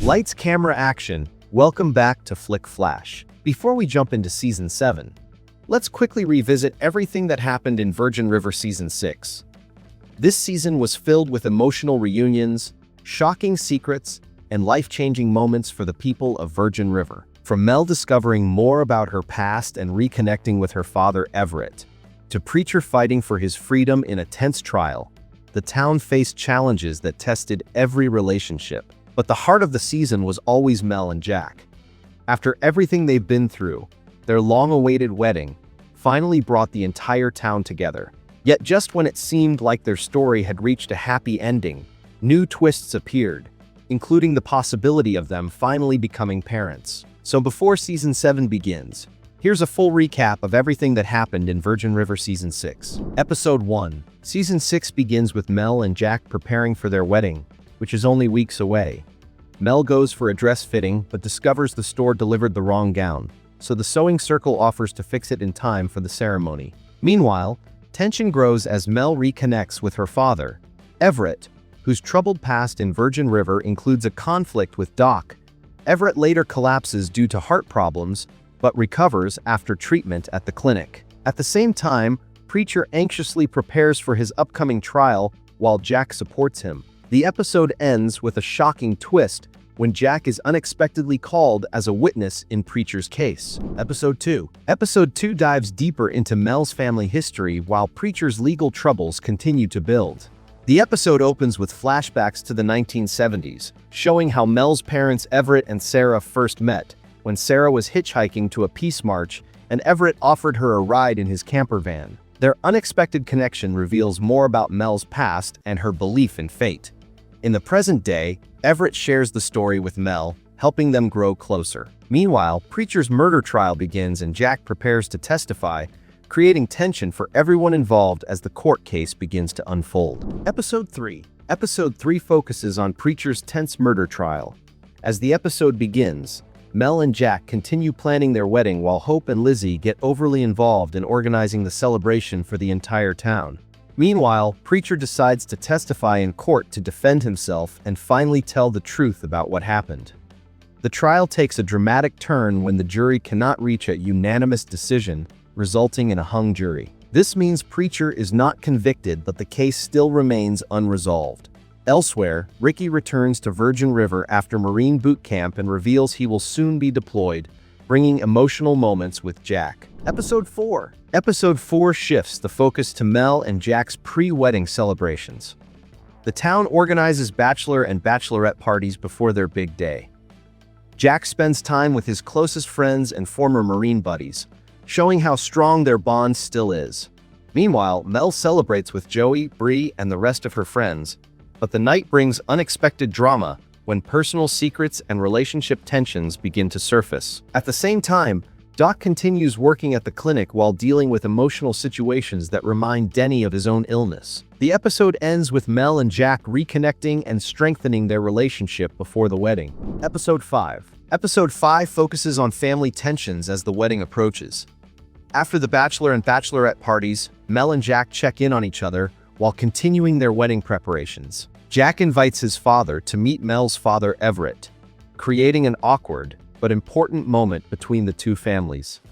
Lights, camera, action. Welcome back to Flick Flash. Before we jump into Season 7, let's quickly revisit everything that happened in Virgin River Season 6. This season was filled with emotional reunions, shocking secrets, and life-changing moments for the people of Virgin River. From Mel discovering more about her past and reconnecting with her father Everett, to Preacher fighting for his freedom in a tense trial, the town faced challenges that tested every relationship. But the heart of the season was always Mel and Jack. After everything they've been through, their long-awaited wedding finally brought the entire town together. Yet just when it seemed like their story had reached a happy ending, new twists appeared, including the possibility of them finally becoming parents. So before Season 7 begins, here's a full recap of everything that happened in Virgin River Season 6. Episode 1. Season 6 begins with Mel and Jack preparing for their wedding, which is only weeks away. Mel goes for a dress fitting but discovers the store delivered the wrong gown, so the sewing circle offers to fix it in time for the ceremony. Meanwhile, tension grows as Mel reconnects with her father, Everett, whose troubled past in Virgin River includes a conflict with Doc. Everett later collapses due to heart problems, but recovers after treatment at the clinic. At the same time, Preacher anxiously prepares for his upcoming trial while Jack supports him. The episode ends with a shocking twist when Jack is unexpectedly called as a witness in Preacher's case. Episode 2. Episode 2 dives deeper into Mel's family history while Preacher's legal troubles continue to build. The episode opens with flashbacks to the 1970s, showing how Mel's parents Everett and Sarah first met, when Sarah was hitchhiking to a peace march and Everett offered her a ride in his camper van. Their unexpected connection reveals more about Mel's past and her belief in fate. In the present day, Everett shares the story with Mel, helping them grow closer. Meanwhile, Preacher's murder trial begins and Jack prepares to testify, creating tension for everyone involved as the court case begins to unfold. Episode 3. Episode 3 focuses on Preacher's tense murder trial. As the episode begins, Mel and Jack continue planning their wedding while Hope and Lizzie get overly involved in organizing the celebration for the entire town. Meanwhile, Preacher decides to testify in court to defend himself and finally tell the truth about what happened. The trial takes a dramatic turn when the jury cannot reach a unanimous decision, resulting in a hung jury. This means Preacher is not convicted, but the case still remains unresolved. Elsewhere, Ricky returns to Virgin River after Marine boot camp and reveals he will soon be deployed, bringing emotional moments with Jack. Episode 4. Episode 4 shifts the focus to Mel and Jack's pre-wedding celebrations. The town organizes bachelor and bachelorette parties before their big day. Jack spends time with his closest friends and former Marine buddies, showing how strong their bond still is. Meanwhile, Mel celebrates with Joey, Bree, and the rest of her friends, but the night brings unexpected drama when personal secrets and relationship tensions begin to surface. At the same time, Doc continues working at the clinic while dealing with emotional situations that remind Denny of his own illness. The episode ends with Mel and Jack reconnecting and strengthening their relationship before the wedding. Episode 5. Episode 5 focuses on family tensions as the wedding approaches. After the bachelor and bachelorette parties, Mel and Jack check in on each other while continuing their wedding preparations. Jack invites his father to meet Mel's father Everett, creating an awkward but important moment between the two families.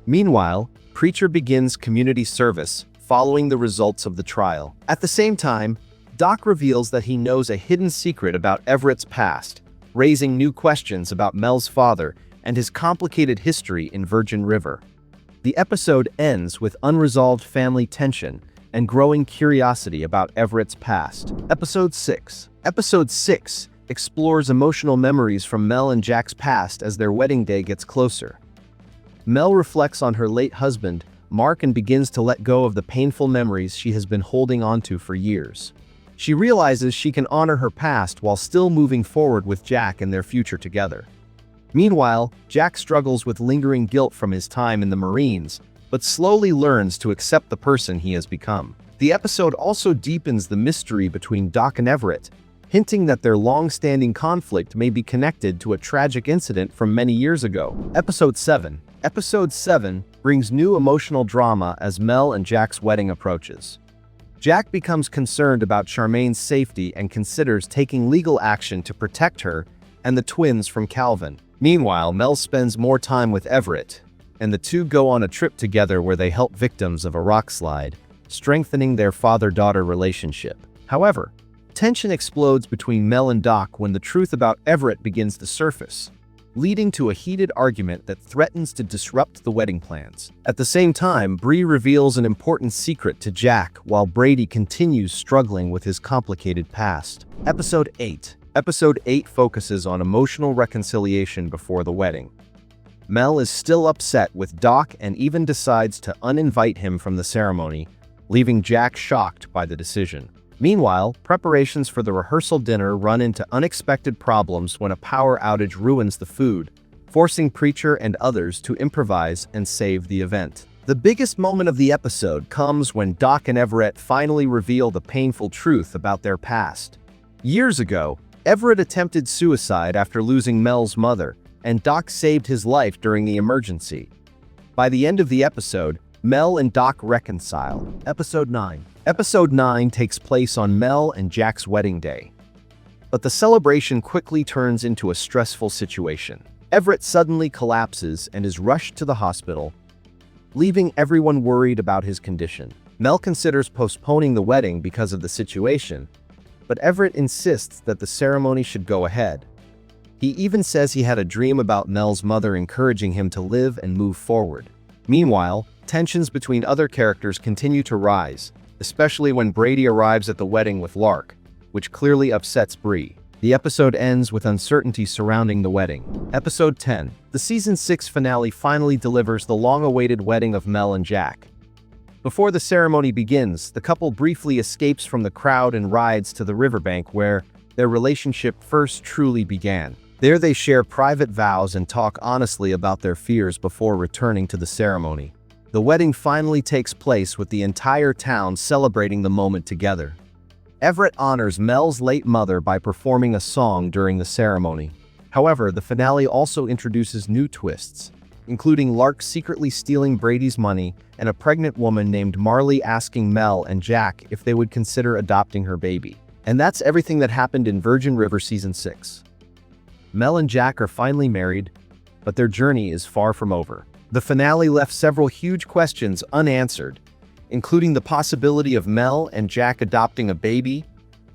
Meanwhile, Preacher begins community service following the results of the trial. At the same time, Doc reveals that he knows a hidden secret about Everett's past, raising new questions about Mel's father and his complicated history in Virgin River. The episode ends with unresolved family tension and growing curiosity about Everett's past. Episode 6. Episode 6 explores emotional memories from Mel and Jack's past as their wedding day gets closer. Mel reflects on her late husband, Mark, and begins to let go of the painful memories she has been holding onto for years. She realizes she can honor her past while still moving forward with Jack and their future together. Meanwhile, Jack struggles with lingering guilt from his time in the Marines, but slowly learns to accept the person he has become. The episode also deepens the mystery between Doc and Everett, hinting that their long-standing conflict may be connected to a tragic incident from many years ago. Episode 7. Episode 7 brings new emotional drama as Mel and Jack's wedding approaches. Jack becomes concerned about Charmaine's safety and considers taking legal action to protect her and the twins from Calvin. Meanwhile, Mel spends more time with Everett, and the two go on a trip together where they help victims of a rock slide, strengthening their father-daughter relationship. However, tension explodes between Mel and Doc when the truth about Everett begins to surface, leading to a heated argument that threatens to disrupt the wedding plans. At the same time, Bree reveals an important secret to Jack while Brady continues struggling with his complicated past. Episode 8. Episode 8 focuses on emotional reconciliation before the wedding. Mel is still upset with Doc and even decides to uninvite him from the ceremony, leaving Jack shocked by the decision. Meanwhile, preparations for the rehearsal dinner run into unexpected problems when a power outage ruins the food, forcing Preacher and others to improvise and save the event. The biggest moment of the episode comes when Doc and Everett finally reveal the painful truth about their past. Years ago, Everett attempted suicide after losing Mel's mother, and Doc saved his life during the emergency. By the end of the episode, Mel and Doc reconcile. Episode 9. Episode 9 takes place on Mel and Jack's wedding day. But the celebration quickly turns into a stressful situation. Everett suddenly collapses and is rushed to the hospital, leaving everyone worried about his condition. Mel considers postponing the wedding because of the situation, but Everett insists that the ceremony should go ahead. He even says he had a dream about Mel's mother encouraging him to live and move forward. Meanwhile, tensions between other characters continue to rise, especially when Brady arrives at the wedding with Lark, which clearly upsets Bree. The episode ends with uncertainty surrounding the wedding. Episode 10. The Season 6 finale finally delivers the long-awaited wedding of Mel and Jack. Before the ceremony begins, the couple briefly escapes from the crowd and rides to the riverbank where their relationship first truly began. There they share private vows and talk honestly about their fears before returning to the ceremony. The wedding finally takes place with the entire town celebrating the moment together. Everett honors Mel's late mother by performing a song during the ceremony. However, the finale also introduces new twists, including Lark secretly stealing Brady's money and a pregnant woman named Marley asking Mel and Jack if they would consider adopting her baby. And that's everything that happened in Virgin River Season 6. Mel and Jack are finally married, but their journey is far from over. The finale left several huge questions unanswered, including the possibility of Mel and Jack adopting a baby,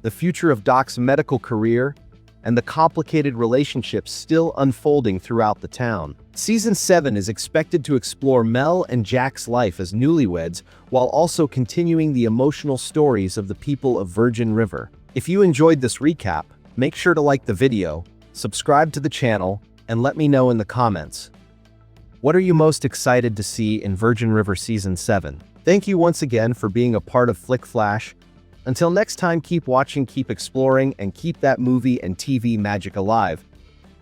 the future of Doc's medical career, and the complicated relationships still unfolding throughout the town. Season 7 is expected to explore Mel and Jack's life as newlyweds while also continuing the emotional stories of the people of Virgin River. If you enjoyed this recap, make sure to like the video, subscribe to the channel, and let me know in the comments. What are you most excited to see in Virgin River Season 7? Thank you once again for being a part of Flick Flash. Until next time, keep watching, keep exploring, and keep that movie and TV magic alive.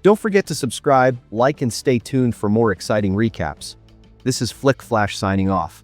Don't forget to subscribe, like, and stay tuned for more exciting recaps. This is Flick Flash signing off.